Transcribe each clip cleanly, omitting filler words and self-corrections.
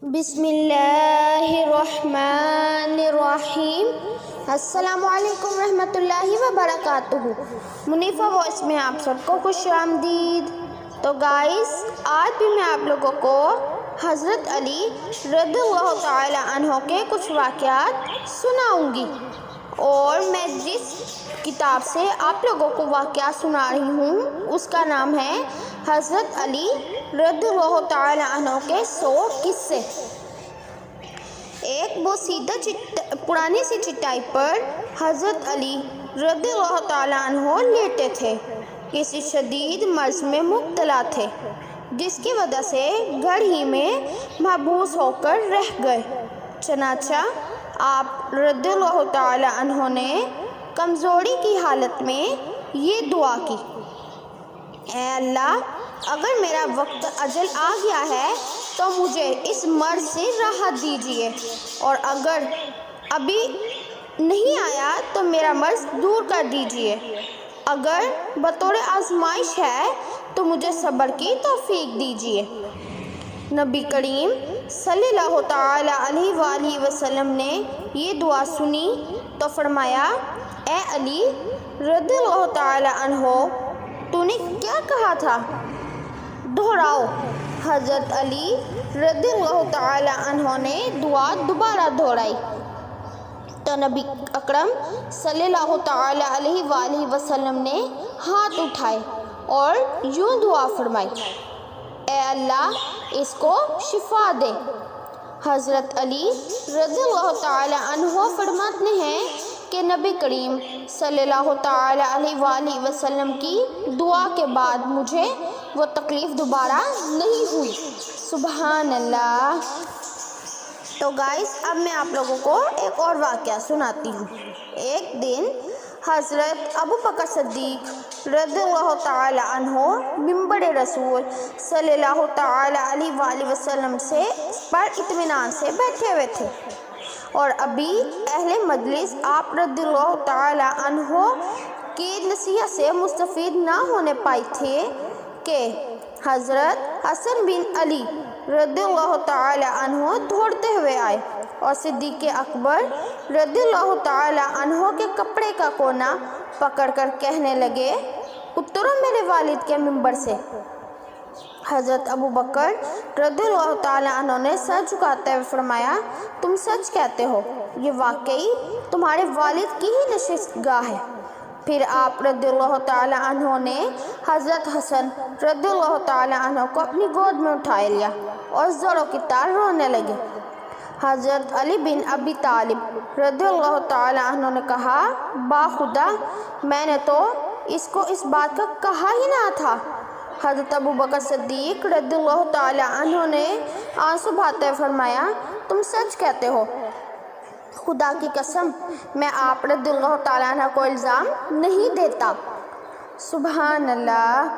بسم اللہ الرحمن الرحیم۔ السلام علیکم رحمۃ اللہ وبرکاتہ۔ منیفہ وائس میں آپ سب کو خوش آمدید۔ تو گائز، آج بھی میں آپ لوگوں کو حضرت علی رضی اللہ تعالی عنہ کے کچھ واقعات سناؤں گی، اور میں جس کتاب سے آپ لوگوں کو واقعات سنا رہی ہوں اس کا نام ہے حضرت علی رضی اللہ تعالی عنہ کے 100 قصے۔ ایک بوسیدہ پرانی سی چٹائی پر حضرت علی رضی اللہ تعالی عنہ لیٹے تھے۔ کسی شدید مرض میں مبتلا تھے، جس کی وجہ سے گھر ہی میں محبوس ہو کر رہ گئے۔ چنانچہ آپ رضی اللہ تعالی عنہ نے کمزوری کی حالت میں یہ دعا کی: اے اللہ، اگر میرا وقت اجل آ گیا ہے تو مجھے اس مرض سے راحت دیجیے، اور اگر ابھی نہیں آیا تو میرا مرض دور کر دیجیے۔ اگر بطور آزمائش ہے تو مجھے صبر کی توفیق دیجیے۔ نبی کریم صلی اللہ تعالی علیہ وآلہ وسلم نے یہ دعا سنی تو فرمایا: اے علی رضی اللہ تعالی عنہ، تو نے کیا کہا تھا؟ دہراؤ۔ حضرت علی رضی اللہ تعالی عنہ نے دعا دوبارہ دہرائی تو نبی اکرم صلی اللہ تعالی علیہ وآلہ وسلم نے ہاتھ اٹھائے اور یوں دعا فرمائی: اے اللہ، اس کو شفا دے۔ حضرت علی رضی اللہ تعالی عنہ فرماتے ہیں کہ نبی کریم صلی اللہ تعالی علیہ وآلہ وسلم کی دعا کے بعد مجھے وہ تکلیف دوبارہ نہیں ہوئی۔ سبحان اللہ۔ تو گائز، اب میں آپ لوگوں کو ایک اور واقعہ سناتی ہوں۔ ایک دن حضرت ابو بکر صدیق رضی اللہ تعالی عنہ منبر رسول صلی اللہ تعالی علیہ وآلہ وسلم پر اطمینان سے بیٹھے ہوئے تھے، اور ابھی اہل مجلس آپ رضی اللہ تعالی عنہ کی نصیحت سے مستفید نہ ہونے پائی تھے کہ حضرت حسن بن علی رضی اللہ تعالی عنہ دوڑتے ہوئے آئے اور صدیق اکبر رضی اللہ تعالی عنہ کے کپڑے کا کونا پکڑ کر کہنے لگے: اترو میرے والد کے منبر سے۔ حضرت ابو بکر رضی اللہ تعالی عنہ نے سر جھکاتے ہوئے فرمایا: تم سچ کہتے ہو، یہ واقعی تمہارے والد کی ہی نشست گاہ ہے۔ پھر آپ رضی اللہ تعالی عنہ نے حضرت حسن رضی اللہ تعالی عنہ کو اپنی گود میں اٹھا لیا اور زوروں کی طرح رونے لگے۔ حضرت علی بن ابی طالب رضی اللہ تعالی عنہ نے کہا: باخدا، میں نے تو اس کو اس بات کا کہا ہی نہ تھا۔ حضرت ابو بکر صدیق رضی اللہ تعالی عنہ نے آنسو بہاتے ہوئے فرمایا: تم سچ کہتے ہو، خدا کی قسم، میں آپ رضی اللہ تعالیٰ عنہ کو الزام نہیں دیتا۔ سبحان اللہ۔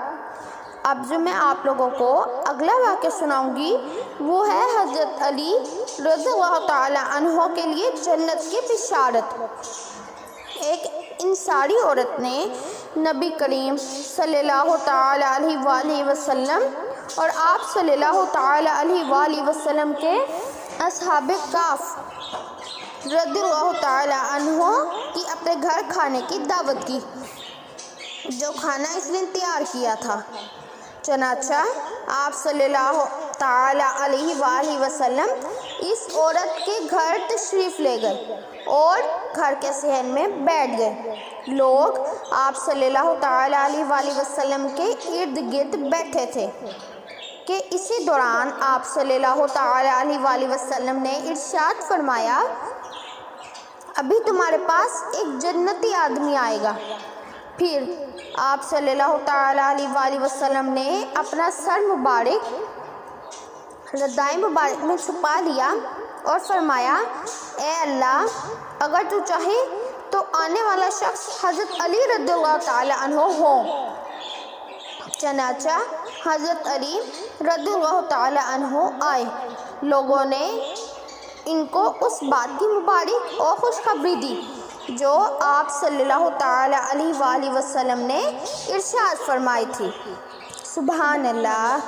اب جو میں آپ لوگوں کو اگلا واقعہ سناؤں گی وہ ہے حضرت علی رضی اللہ تعالیٰ عنہ کے لیے جنت کی بشارت۔ ایک انصاری عورت نے نبی کریم صلی اللہ تعالی علیہ وآلہ وسلم اور آپ صلی اللہ تعالی علیہ وآلہ وسلم کے اصحاب کہف رضی اللہ تعالی عنہ کی اپنے گھر کھانے کی دعوت کی، جو کھانا اس نے تیار کیا تھا۔ چنانچہ آپ صلی اللہ تعالی علیہ وآلہ وسلم اس عورت کے گھر تشریف لے گئے اور گھر کے صحن میں بیٹھ گئے۔ لوگ آپ صلی اللہ تعالی علیہ وآلہ وسلم کے ارد گرد بیٹھے تھے کہ اسی دوران آپ صلی اللہ تعالی علیہ وآلہ وسلم نے ارشاد فرمایا: ابھی تمہارے پاس ایک جنتی آدمی آئے گا۔ پھر آپ صلی اللہ تعالی علیہ وآلہ وسلم نے اپنا سر مبارک ردائے مبارک میں چھپا لیا اور فرمایا: اے اللہ، اگر تو چاہے تو آنے والا شخص حضرت علی رضی اللہ تعالی عنہ ہو۔ چنانچہ حضرت علی رضی اللہ تعالی عنہ آئے۔ لوگوں نے ان کو اس بات کی مبارک اور خوشخبری دی جو آپ صلی اللہ تعالی علیہ وآلہ وسلم نے ارشاد فرمائی تھی۔ سبحان اللہ۔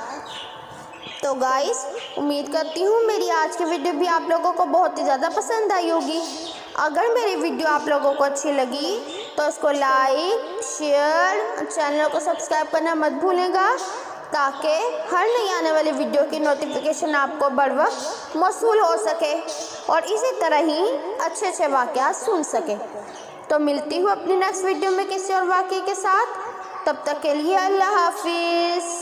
تو گائز امید کرتی ہوں میری آج کی ویڈیو بھی آپ لوگوں کو بہت ہی زیادہ پسند آئی ہوگی۔ اگر میری ویڈیو آپ لوگوں کو اچھی لگی تو اس کو لائک، شیئر، چینل کو سبسکرائب کرنا مت بھولیں گا تاکہ ہر نئی آنے والی ویڈیو کی نوٹیفیکیشن آپ کو بر وقت موصول ہو سکے اور اسی طرح ہی اچھے اچھے واقعات سن سکے۔ تو ملتی ہوں اپنی نیکسٹ ویڈیو میں کسی اور واقعے کے ساتھ، تب تک کے لیے اللہ حافظ۔